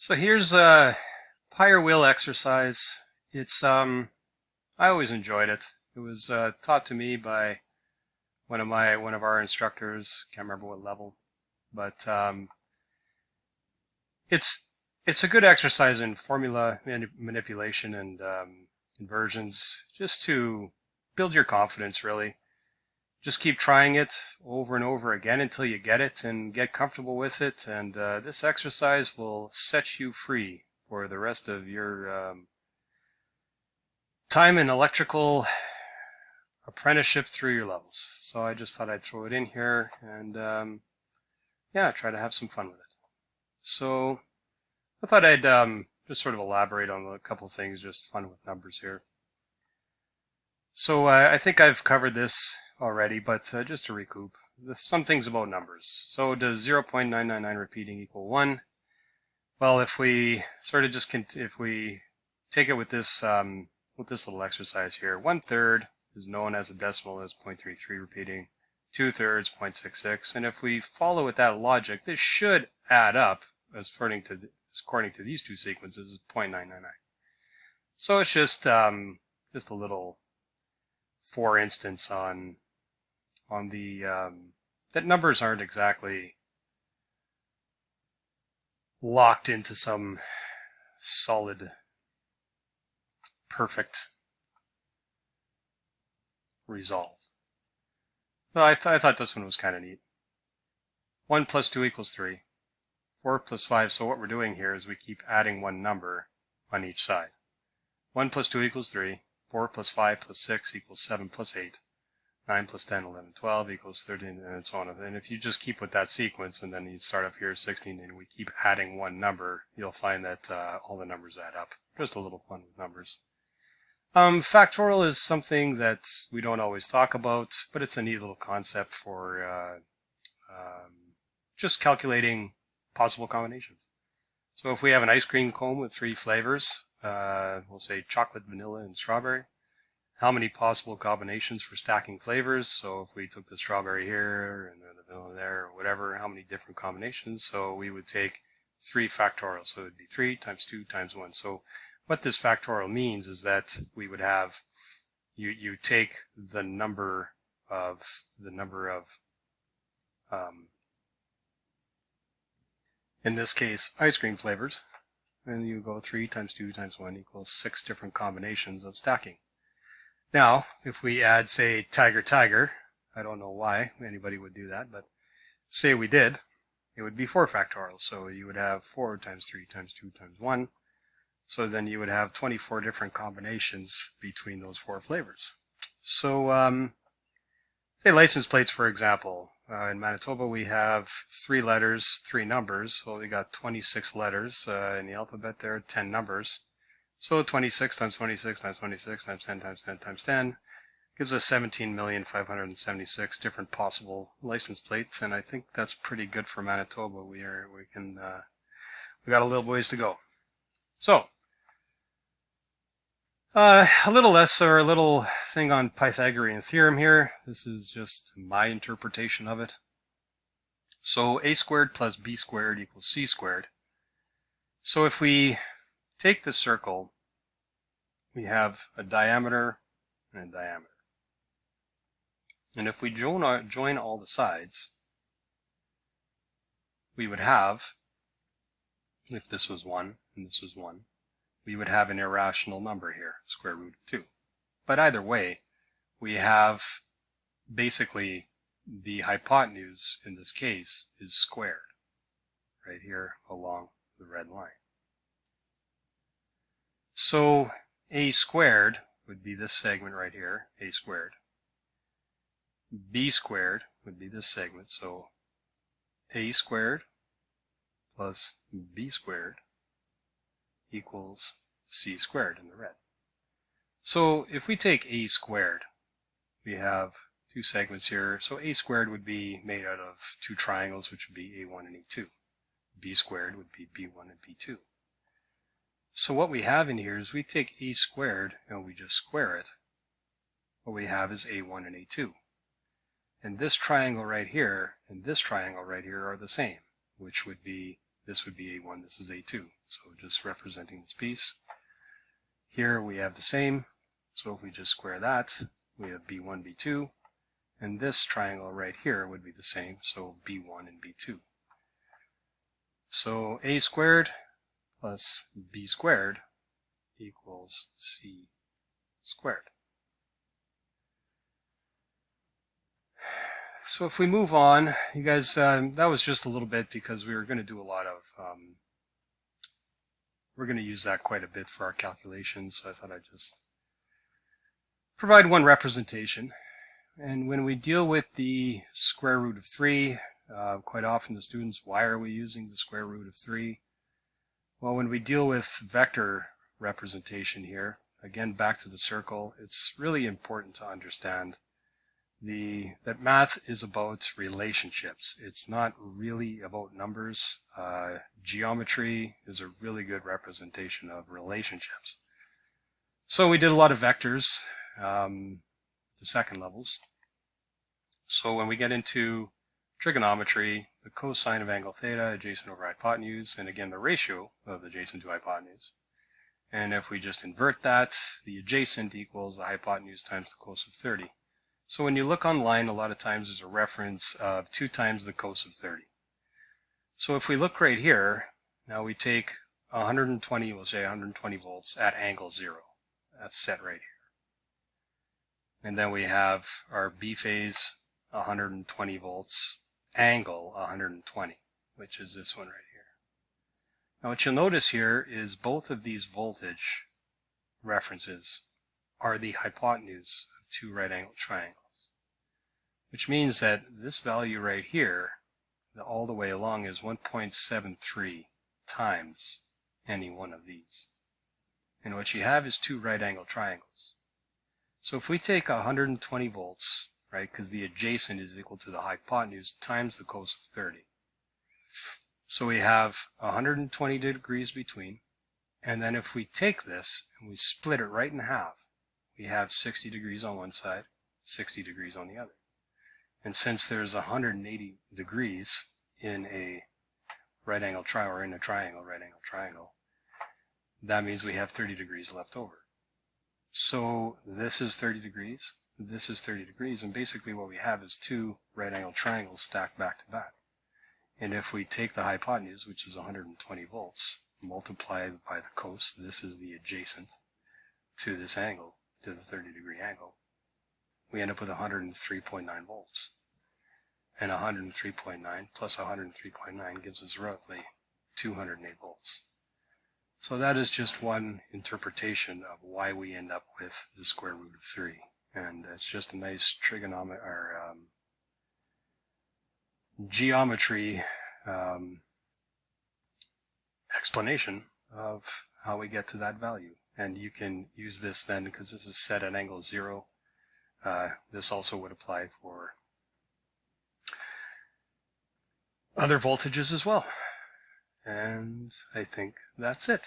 So here's a PIRE wheel exercise. It's I always enjoyed it. It was taught to me by one of our instructors. Can't remember what level, but it's it's a good exercise in formula manipulation and inversions, just to build your confidence. Really, just keep trying it over and over again until you get it and get comfortable with it. And this exercise will set you free for the rest of your time in electrical apprenticeship through your levels. So I just thought I'd throw it in here and yeah, try to have some fun with it. So I thought I'd just sort of elaborate on a couple of things, just fun with numbers here. So I think I've covered this already, but just to recoup, some things about numbers. So does 0.999 repeating equal 1? Well, if we sort of just if we take it with this little exercise here, 1/3 is known as a decimal as 0.33 repeating, 2/3 0.66, and if we follow with that logic, this should add up according to these two sequences is 0.999. So it's just a little for instance on the that numbers aren't exactly locked into some solid, perfect resolve. Well, I thought this one was kind of neat. 1 plus 2 equals 3. 4 plus 5, so what we're doing here is we keep adding one number on each side. 1 plus 2 equals 3. 4 plus 5 plus 6 equals 7 plus 8. 9 plus 10, 11, 12 equals 13, and so on. And if you just keep with that sequence, and then you start up here 16, and we keep adding one number, you'll find that all the numbers add up. Just a little fun with numbers. Factorial is something that we don't always talk about, but it's a neat little concept for just calculating possible combinations. So if we have an ice cream cone with 3 flavors, we'll say chocolate, vanilla, and strawberry. How many possible combinations for stacking flavors? So if we took the strawberry here and then the vanilla there or whatever, how many different combinations? So we would take 3 factorial. So it would be 3 times 2 times 1. So what this factorial means is that we would have, you take the number of in this case, ice cream flavors, and you go 3 times 2 times 1 equals 6 different combinations of stacking. Now, if we add, say, tiger, tiger, I don't know why anybody would do that, but say we did, it would be 4 factorial. So you would have 4 times 3 times 2 times 1. So then you would have 24 different combinations between those 4 flavors. So, say license plates, for example. In Manitoba, we have 3 letters, 3 numbers. So we got 26 letters in the alphabet there, 10 numbers. So 26 times 26 times 26 times 10 times 10 times 10 gives us 17,576 different possible license plates, and I think that's pretty good for Manitoba. We got a little ways to go. So a little thing on Pythagorean theorem here. This is just my interpretation of it. So a squared plus b squared equals c squared. So if we take the circle, we have a diameter and a diameter. And if we join all the sides, we would have, if this was 1 and this was 1, we would have an irrational number here, square root of 2. But either way, we have basically the hypotenuse in this case is squared right here along the red line. So a squared would be this segment right here, a squared. B squared would be this segment, so a squared plus b squared equals c squared in the red. So if we take a squared, we have 2 segments here. So a squared would be made out of 2 triangles, which would be a1 and a2. B squared would be b1 and b2. So what we have in here is we take a squared and we just square it. What we have is a1 and a2. And this triangle right here and this triangle right here are the same, which would be this would be A1, this is A2. So just representing this piece. Here we have the same, so if we just square that, we have B1, B2, and this triangle right here would be the same, so B1 and B2. So A squared plus B squared equals C squared. So if we move on, you guys, that was just a little bit because we were going to do a lot of, we're going to use that quite a bit for our calculations, so I thought I'd just provide one representation. And when we deal with the square root of 3, quite often the students, why are we using the square root of 3? Well, when we deal with vector representation here, again back to the circle, it's really important to understand that math is about relationships. It's not really about numbers. Geometry is a really good representation of relationships. So we did a lot of vectors, the second levels. So when we get into trigonometry, the cosine of angle theta, adjacent over hypotenuse, and again the ratio of adjacent to hypotenuse. And if we just invert that, the adjacent equals the hypotenuse times the cos of 30. So when you look online, a lot of times there's a reference of 2 times the cos of 30. So if we look right here, now we take 120, we'll say 120 volts at angle 0. That's set right here. And then we have our B phase 120 volts, angle 120, which is this one right here. Now what you'll notice here is both of these voltage references are the hypotenuse of 2 right angled triangles, which means that this value right here, all the way along, is 1.73 times any one of these. And what you have is 2 right angled triangles. So if we take 120 volts, right, because the adjacent is equal to the hypotenuse times the cos of 30. So we have 120 degrees between, and then if we take this and we split it right in half, we have 60 degrees on one side, 60 degrees on the other. And since there's 180 degrees in a right angle triangle, or in a triangle, right angle triangle, that means we have 30 degrees left over. So this is 30 degrees, this is 30 degrees, and basically what we have is 2 right angle triangles stacked back to back. And if we take the hypotenuse, which is 120 volts, multiply by the cos, this is the adjacent to this angle, to the 30 degree angle, we end up with 103.9 volts. And 103.9 plus 103.9 gives us roughly 208 volts. So that is just one interpretation of why we end up with the square root of 3. And it's just a nice trigonometry or geometry explanation of how we get to that value. And you can use this then, because this is set at angle 0. This also would apply for other voltages as well. And I think that's it.